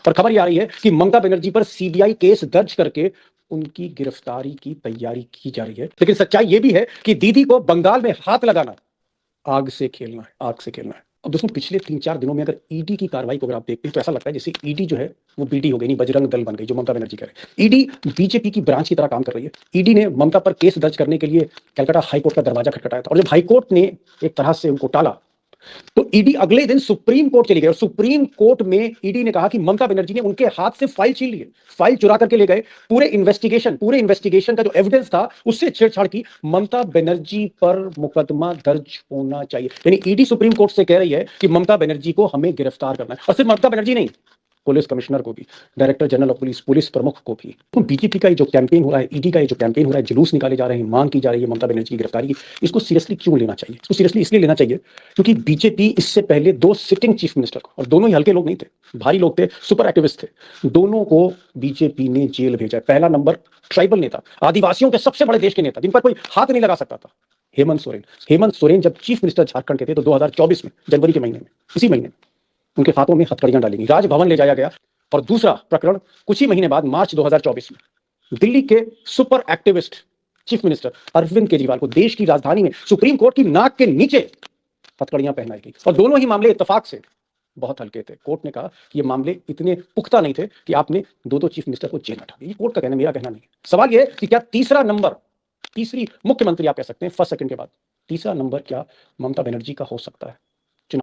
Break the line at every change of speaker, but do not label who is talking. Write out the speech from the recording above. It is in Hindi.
और खबर ये आ रही है कि ममता बनर्जी पर सीबीआई केस दर्ज करके उनकी गिरफ्तारी की तैयारी की जा रही है। लेकिन सच्चाई यह भी है कि दीदी को बंगाल में हाथ लगाना आग से खेलना है, आग से खेलना है। अब दोस्तों, पिछले 3-4 दिनों में अगर ईडी की कार्रवाई को अगर आप देखते हैं तो ऐसा लगता है जैसे ईडी जो है वो बीडी हो गई, नहीं बजरंग दल बन गई, जो ममता बनर्जी कह रहे हैं। ईडी बीजेपी की ब्रांच की तरह काम कर रही है। ईडी ने ममता पर केस दर्ज करने के लिए कलकत्ता हाईकोर्ट का दरवाजा खटखटाया था, और जब हाईकोर्ट ने एक तरह से उनको टाला तो ईडी अगले दिन सुप्रीम कोर्ट चली गई, और सुप्रीम कोर्ट में ईडी ने कहा कि ममता बनर्जी ने उनके हाथ से फाइल छीन ली है, फाइल चुरा करके ले गए। पूरे इन्वेस्टिगेशन का जो एविडेंस था उससे छेड़छाड़ की। ममता बनर्जी पर मुकदमा दर्ज होना चाहिए। यानी ईडी सुप्रीम कोर्ट से कह रही है कि ममता बनर्जी को हमें गिरफ्तार करना है, और सिर्फ ममता बनर्जी नहीं, पुलिस कमिश्नर को भी, director general of police, police प्रमुख को भी। तो बीजेपी का ये जो कैंपेन हो रहा है, ईडी का ये जो कैंपेन हो रहा है, जुलूस निकाले जा रहे हैं, मांग की जा रही है ममता बनर्जी की गिरफ्तारी की, इसको सीरियसली क्यों लेना चाहिए? इसको सीरियसली इसलिए लेना चाहिए क्योंकि बीजेपी इससे पहले 2 सिटिंग चीफ मिनिस्टर को, और दोनों ही हल्के लोग नहीं थे, भारी लोग थे, सुपर एक्टिविस्ट थे, दोनों को बीजेपी ने जेल भेजा। पहला नंबर ट्राइबल नेता, आदिवासियों के सबसे बड़े देश के नेता, जिन पर कोई हाथ नहीं लगा सकता था, हेमंत सोरेन। हेमंत सोरेन जब चीफ मिनिस्टर झारखंड के थे तो 2024 में, जनवरी के महीने में, इसी महीने उनके हाथों में हथकड़ियां डाली गई, राजभवन ले जाया गया। और दूसरा प्रकरण कुछ ही महीने बाद, मार्च 2024 में, दिल्ली के super activist chief minister Arvind Kejriwal को देश की राजधानी में सुप्रीम कोर्ट की नाक के नीचे हथकड़ियां पहनाई गई। और दोनों ही मामले इत्तेफाक से बहुत हल्के थे। कोर्ट ने कहा कि ये मामले इतने पुख्ता नहीं थे कि आपने दो चीफ मिनिस्टर को जेल में डाल दिया। ये कोर्ट का कहना, मेरा कहना नहीं है। सवाल यह है कि क्या तीसरा नंबर, तीसरी मुख्यमंत्री आप कह सकते हैं फर्स्ट सेकंड के बाद, तीसरा नंबर क्या ममता बनर्जी का हो सकता है?